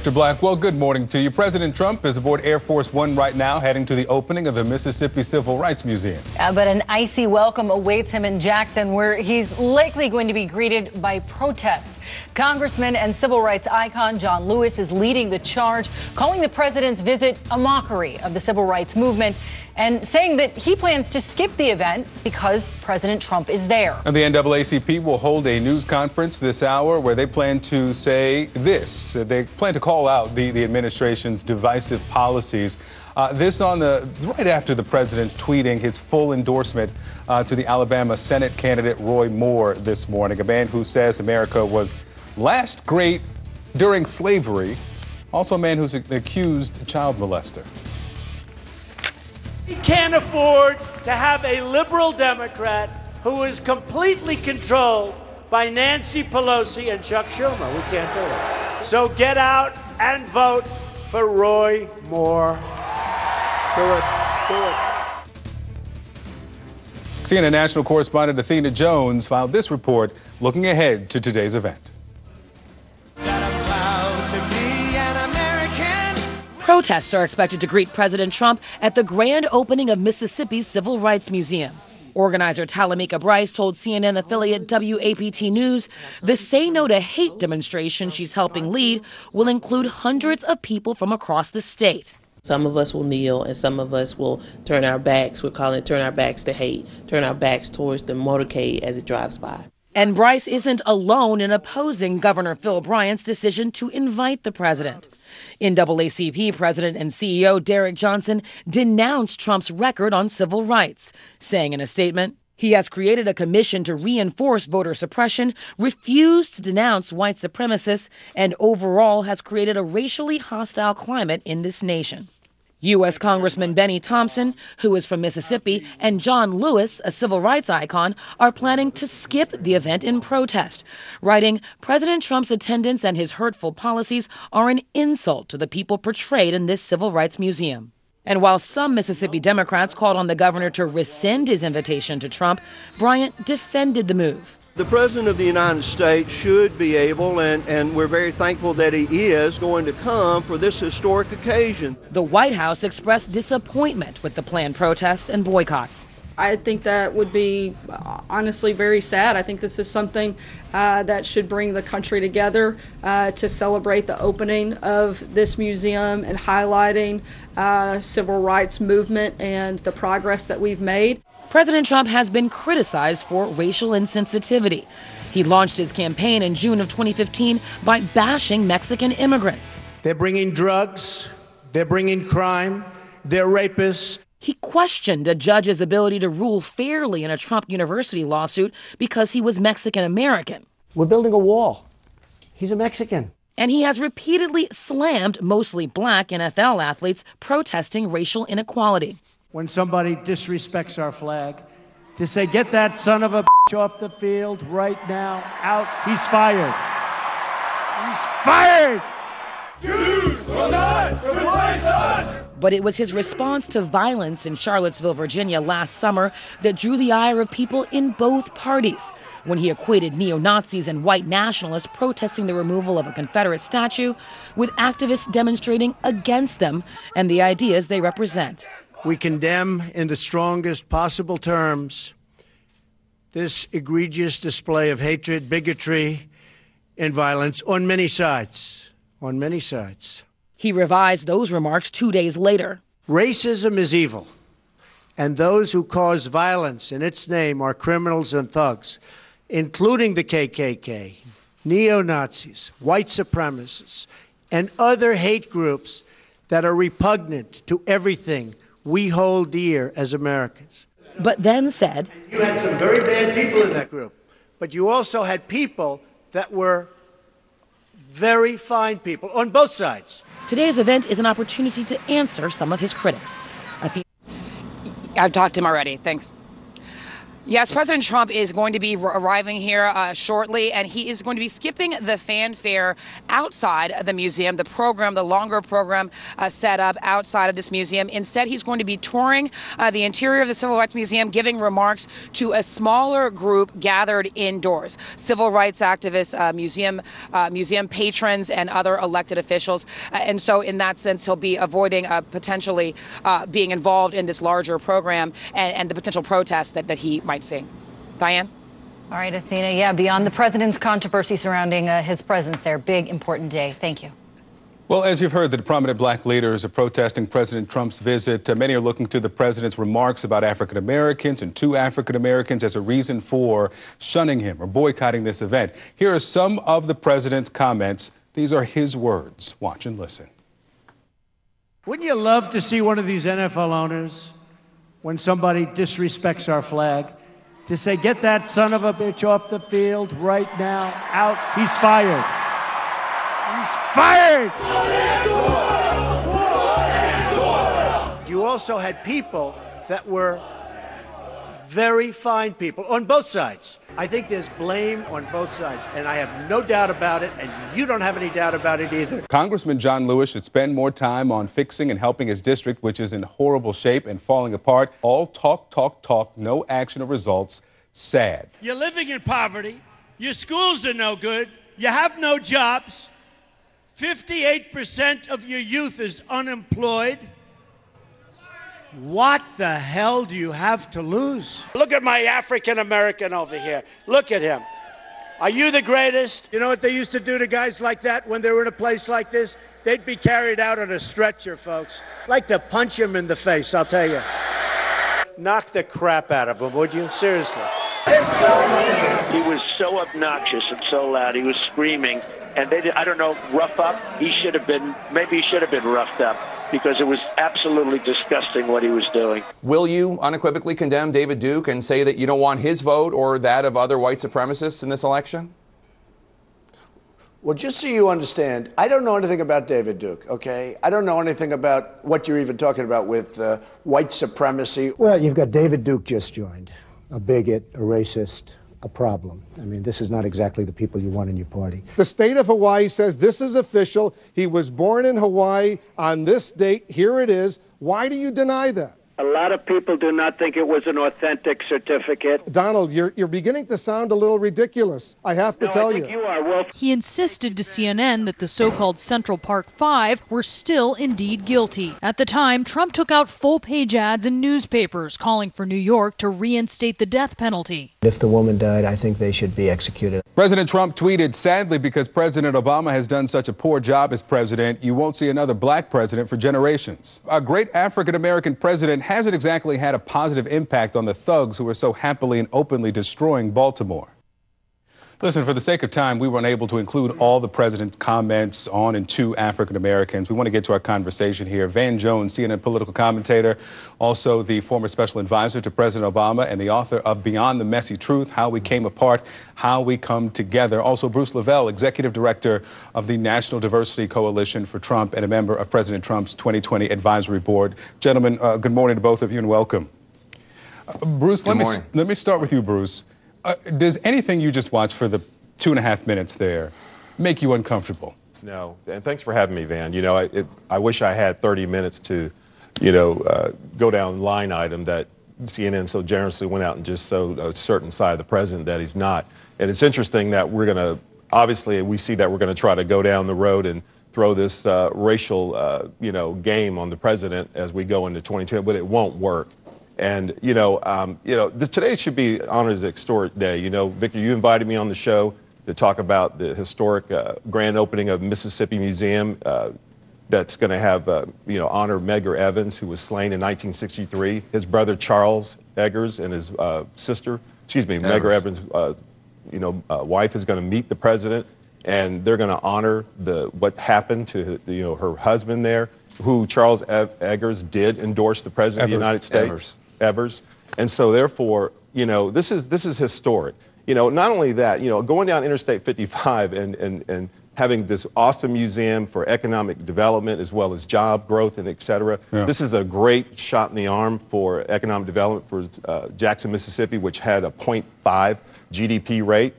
Dr. Blackwell, good morning to you. President Trump is aboard Air Force One right now, heading to the opening of the Mississippi Civil Rights Museum. But an icy welcome awaits him in Jackson, where he's likely going to be greeted by protests. Congressman and civil rights icon John Lewis is leading the charge, calling the president's visit a mockery of the civil rights movement and saying that he plans to skip the event because President Trump is there. And the NAACP will hold a news conference this hour where they plan to say this. They plan to call out the administration's divisive policies. This right after the president tweeting his full endorsement to the Alabama Senate candidate Roy Moore this morning, a man who says America was last great during slavery, also a man who's an accused child molester. We can't afford to have a liberal Democrat who is completely controlled by Nancy Pelosi and Chuck Schumer. We can't do it. So get out and vote for Roy Moore. Do it. Do it. CNN national correspondent Athena Jones filed this report looking ahead to today's event. Protests are expected to greet President Trump at the grand opening of Mississippi's Civil Rights Museum. Organizer Talamika Bryce told CNN affiliate WAPT News the Say No to Hate demonstration she's helping lead will include hundreds of people from across the state. Some of us will kneel and some of us will turn our backs. We're calling it turn our backs to hate, turn our backs towards the motorcade as it drives by. And Bryce isn't alone in opposing Governor Phil Bryant's decision to invite the president. NAACP President and CEO Derek Johnson denounced Trump's record on civil rights, saying in a statement, he has created a commission to reinforce voter suppression, refused to denounce white supremacists, and overall has created a racially hostile climate in this nation. U.S. Congressman Benny Thompson, who is from Mississippi, and John Lewis, a civil rights icon, are planning to skip the event in protest, writing, President Trump's attendance and his hurtful policies are an insult to the people portrayed in this civil rights museum. And while some Mississippi Democrats called on the governor to rescind his invitation to Trump, Bryant defended the move. The President of the United States should be able, and we're very thankful that he is, going to come for this historic occasion. The White House expressed disappointment with the planned protests and boycotts. I think that would be honestly very sad. I think this is something that should bring the country together to celebrate the opening of this museum and highlighting civil rights movement and the progress that we've made. President Trump has been criticized for racial insensitivity. He launched his campaign in June of 2015 by bashing Mexican immigrants. They're bringing drugs, they're bringing crime, they're rapists. He questioned a judge's ability to rule fairly in a Trump University lawsuit because he was Mexican American. We're building a wall. He's a Mexican. And he has repeatedly slammed mostly black NFL athletes protesting racial inequality. When somebody disrespects our flag, to say, get that son of a bitch off the field right now, out, he's fired. He's fired! Jews will not replace us! But it was his response to violence in Charlottesville, Virginia last summer that drew the ire of people in both parties when he equated neo-Nazis and white nationalists protesting the removal of a Confederate statue with activists demonstrating against them and the ideas they represent. We condemn in the strongest possible terms this egregious display of hatred, bigotry, and violence on many sides. On many sides. He revised those remarks 2 days later. Racism is evil, and those who cause violence in its name are criminals and thugs, including the KKK, neo-Nazis, white supremacists, and other hate groups that are repugnant to everything we hold dear as Americans. But then said, you had some very bad people in that group, but you also had people that were very fine people on both sides. Today's event is an opportunity to answer some of his critics. I've talked to him already, thanks. Yes, President Trump is going to be arriving here shortly, and he is going to be skipping the fanfare outside the museum, the longer program set up outside of this museum. Instead, he's going to be touring the interior of the Civil Rights Museum, giving remarks to a smaller group gathered indoors. Civil rights activists, museum patrons, and other elected officials. And so in that sense, he'll be avoiding potentially being involved in this larger program and the potential protests that he might see. Diane? All right, Athena. Yeah, beyond the president's controversy surrounding his presence there, big, important day. Thank you. Well, as you've heard, the prominent black leaders are protesting President Trump's visit. Many are looking to the president's remarks about African Americans and to African Americans as a reason for shunning him or boycotting this event. Here are some of the president's comments. These are his words. Watch and listen. Wouldn't you love to see one of these NFL owners, when somebody disrespects our flag, to say, get that son of a bitch off the field right now, out, he's fired. He's fired! You also had people that were very fine people on both sides. I think there's blame on both sides, and I have no doubt about it, and you don't have any doubt about it either. Congressman John Lewis should spend more time on fixing and helping his district, which is in horrible shape and falling apart. All talk, talk, talk, no action or results. Sad. You're living in poverty. Your schools are no good. You have no jobs. 58% of your youth is unemployed. What the hell do you have to lose? Look at my African American over here. Look at him. Are you the greatest? You know what they used to do to guys like that when they were in a place like this? They'd be carried out on a stretcher, folks. Like to punch him in the face, I'll tell you. Knock the crap out of him, would you? Seriously. He was so obnoxious and so loud. He was screaming. And they did, I don't know, rough up. Maybe he should have been roughed up, because it was absolutely disgusting what he was doing. Will you unequivocally condemn David Duke and say that you don't want his vote or that of other white supremacists in this election? Well, just so you understand, I don't know anything about David Duke, okay? I don't know anything about what you're even talking about with white supremacy. Well, you've got David Duke just joined, a bigot, a racist, a problem. I mean, this is not exactly the people you want in your party. The state of Hawaii says this is official. He was born in Hawaii on this date. Here it is. Why do you deny that? A lot of people do not think it was an authentic certificate. Donald, you're beginning to sound a little ridiculous. I have to tell you. You are. Well, he insisted to CNN that the so-called Central Park Five were still indeed guilty. At the time, Trump took out full-page ads in newspapers calling for New York to reinstate the death penalty. If the woman died, I think they should be executed. President Trump tweeted, sadly, because President Obama has done such a poor job as president, you won't see another black president for generations. A great African-American president hasn't exactly had a positive impact on the thugs who are so happily and openly destroying Baltimore. Listen, for the sake of time, we were unable to include all the president's comments on and to African Americans. We want to get to our conversation here. Van Jones, CNN political commentator, also the former special advisor to President Obama and the author of Beyond the Messy Truth, How We Came Apart, How We Come Together. Also, Bruce Lavelle, executive director of the National Diversity Coalition for Trump and a member of President Trump's 2020 advisory board. Gentlemen, good morning to both of you and welcome. Bruce, let me start with you, Bruce. Does anything you just watched for the 2.5 minutes there make you uncomfortable? No, and thanks for having me, Van. You know, I wish I had 30 minutes to, go down line item that CNN so generously went out and just showed a certain side of the president that he's not. And it's interesting that obviously we see that we're going to try to go down the road and throw this racial, game on the president as we go into 2020, but it won't work. And, today should be honored as a historic day. Victor, you invited me on the show to talk about the historic grand opening of Mississippi Museum that's going to have, honor Medgar Evers, who was slain in 1963. His brother, Charles Eggers, and his Medgar Evers' wife is going to meet the president, and they're going to honor what happened to her husband there, who Charles Eggers did endorse the president of the United States. Evers. And so therefore, this is historic. Not only that, going down Interstate 55 and having this awesome museum for economic development as well as job growth and et cetera. Yeah. This is a great shot in the arm for economic development for Jackson, Mississippi, which had a 0.5 GDP rate.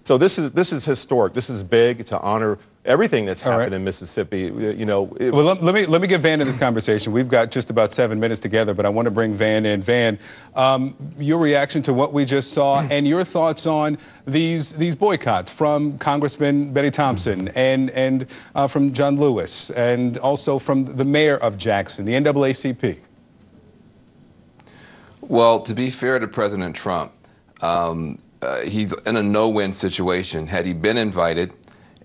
So this is historic. This is big to honor everything that's happened in Mississippi. Well, let me get Van in this conversation. We've got just about 7 minutes together, but I want to bring Van in. Van, your reaction to what we just saw and your thoughts on these boycotts from Congressman Betty Thompson and from John Lewis and also from the mayor of Jackson, the NAACP. Well, to be fair to President Trump, he's in a no-win situation. Had he been invited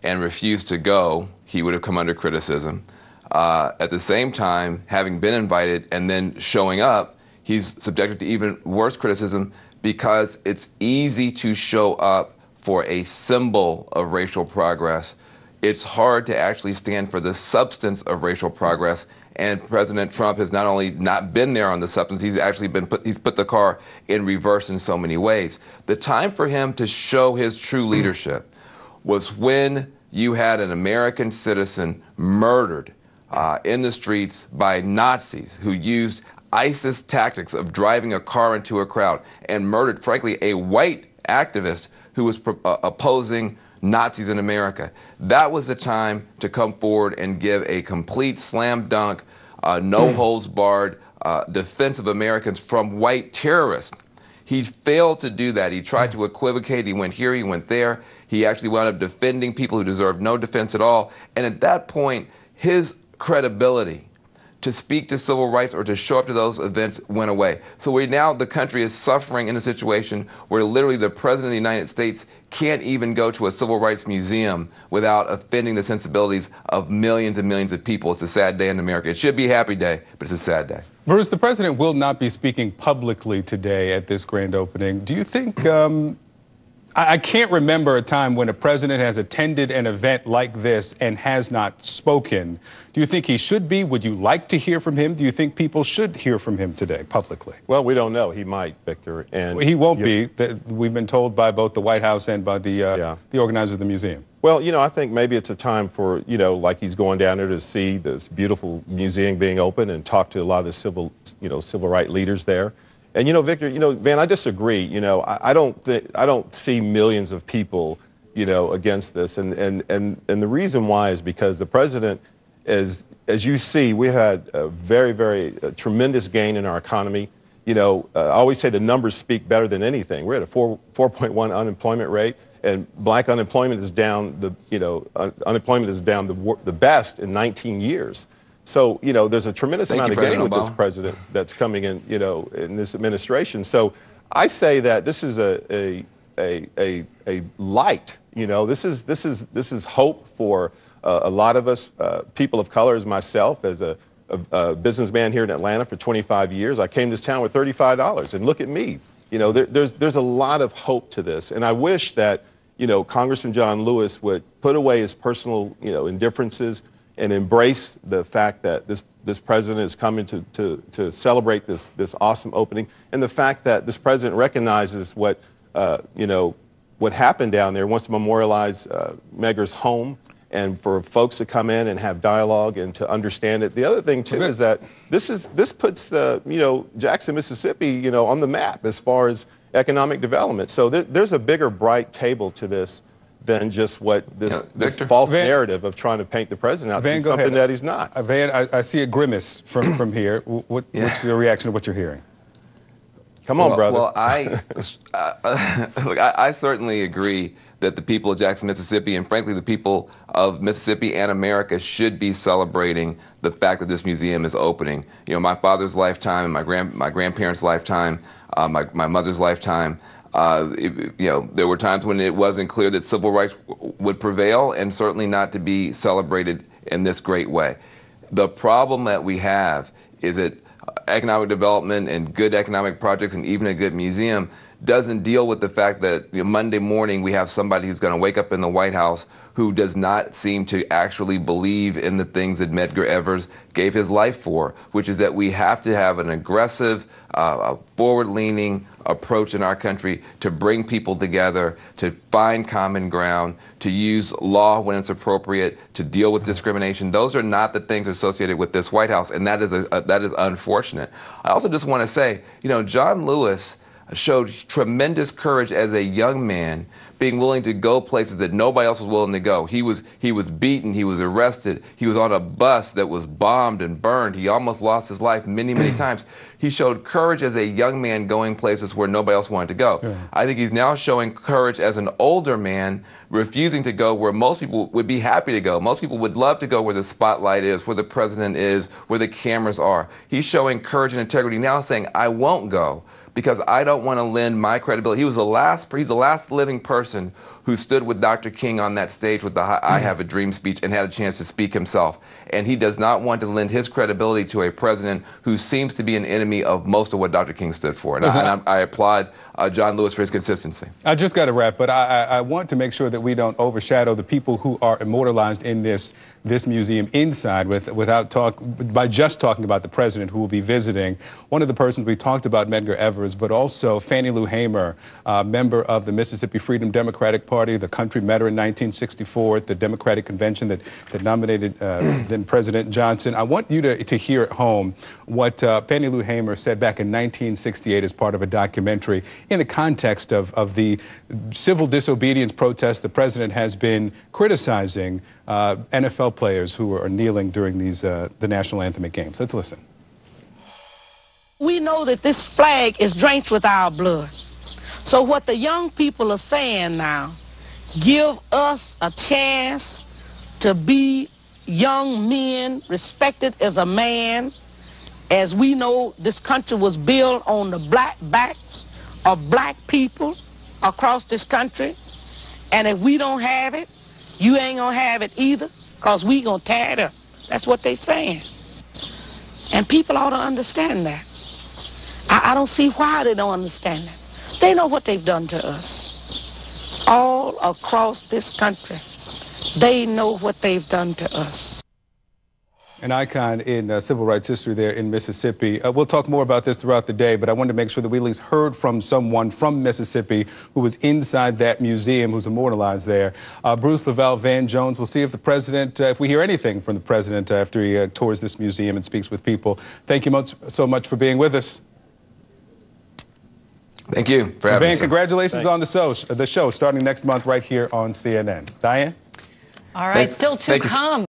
and refused to go, he would have come under criticism. At the same time, having been invited and then showing up, he's subjected to even worse criticism because it's easy to show up for a symbol of racial progress. It's hard to actually stand for the substance of racial progress. And President Trump has not only not been there on the substance, he's actually he's put the car in reverse in so many ways. The time for him to show his true leadership was when you had an American citizen murdered in the streets by Nazis who used ISIS tactics of driving a car into a crowd and murdered, frankly, a white activist who was opposing Nazis in America. That was the time to come forward and give a complete slam dunk, no holds barred defense of Americans from white terrorists. He failed to do that. He tried to equivocate. He went here, he went there. He actually wound up defending people who deserved no defense at all. And at that point, his credibility to speak to civil rights or to show up to those events went away. So now the country is suffering in a situation where literally the President of the United States can't even go to a civil rights museum without offending the sensibilities of millions and millions of people. It's a sad day in America. It should be a happy day, but it's a sad day. Bruce, the president will not be speaking publicly today at this grand opening. Do you think, I can't remember a time when a president has attended an event like this and has not spoken. Do you think he should be? Would you like to hear from him? Do you think people should hear from him today publicly? Well, we don't know. He might, Victor. And he won't be. We've been told by both the White House and by the organizer of the museum. Well, I think maybe it's a time for, like he's going down there to see this beautiful museum being open and talk to a lot of the civil rights leaders there. And, Victor, Van, I disagree. I don't see millions of people, against this. And the reason why is because the president, as you see, we had a very, very tremendous gain in our economy. I always say the numbers speak better than anything. We're at a 4.1 unemployment rate, and black unemployment is down. Unemployment is down the best in 19 years. So, there's a tremendous amount of gain with this president that's coming in, in this administration. So I say that this is a light, this is hope for a lot of us, people of color, as myself, as a businessman here in Atlanta for 25 years. I came to this town with $35, and look at me. There's a lot of hope to this. And I wish that, Congressman John Lewis would put away his personal, indifferences and embrace the fact that this president is coming to celebrate this awesome opening, and the fact that this president recognizes what happened down there, wants to memorialize Medgar's home, and for folks to come in and have dialogue and to understand it. The other thing too is that this puts Jackson, Mississippi, on the map as far as economic development. So there's a bigger, bright table to this than just what this false narrative of trying to paint the president out to be something that he's not. Van, I see a grimace from here. What's your reaction to what you're hearing? Come on, brother. Well, I certainly agree that the people of Jackson, Mississippi, and frankly the people of Mississippi and America should be celebrating the fact that this museum is opening. My father's lifetime, and my grandparents' lifetime, my mother's lifetime. There were times when it wasn't clear that civil rights would prevail, and certainly not to be celebrated in this great way. The problem that we have is that economic development and good economic projects and even a good museum doesn't deal with the fact that Monday morning we have somebody who's going to wake up in the White House who does not seem to actually believe in the things that Medgar Evers gave his life for, which is that we have to have an aggressive, forward-leaning approach in our country to bring people together, to find common ground, to use law when it's appropriate, to deal with discrimination. Those are not the things associated with this White House, and that is unfortunate. I also just want to say, John Lewis showed tremendous courage as a young man, being willing to go places that nobody else was willing to go. He was beaten, he was arrested, he was on a bus that was bombed and burned. He almost lost his life many, many times. He showed courage as a young man going places where nobody else wanted to go. Yeah. I think he's now showing courage as an older man, refusing to go where most people would be happy to go. Most people would love to go where the spotlight is, where the president is, where the cameras are. He's showing courage and integrity now, saying, I won't go, because I don't want to lend my credibility. He's the last living person who stood with Dr. King on that stage with the I Have a Dream speech and had a chance to speak himself. And he does not want to lend his credibility to a president who seems to be an enemy of most of what Dr. King stood for. And I applaud John Lewis for his consistency. I just got to wrap, but I want to make sure that we don't overshadow the people who are immortalized in this museum inside by just talking about the president who will be visiting. One of the persons we talked about, Medgar Evers, but also Fannie Lou Hamer, member of the Mississippi Freedom Democratic Party. The country met her in 1964 at the Democratic Convention that nominated then President Johnson. I want you to hear at home what Fannie Lou Hamer said back in 1968 as part of a documentary in the context of the civil disobedience protests the president has been criticizing NFL players who are kneeling during the national anthem at games. Let's listen. We know that this flag is drenched with our blood. So what the young people are saying now, give us a chance to be young men, respected as a man. As we know, this country was built on the black backs of black people across this country. And if we don't have it, you ain't gonna have it either, because we gonna tear it up. That's what they saying. And people ought to understand that. I don't see why they don't understand that. They know what they've done to us. All across this country, they know what they've done to us. An icon in civil rights history there in Mississippi. We'll talk more about this throughout the day, but I wanted to make sure that we at least heard from someone from Mississippi who was inside that museum, who's immortalized there. Bruce Lavelle Van Jones. We'll see if the president, if we hear anything from the president after he tours this museum and speaks with people. Thank you so much for being with us. Thank you for having me. Van, congratulations on the show starting next month right here on CNN. Diane? All right, still to come.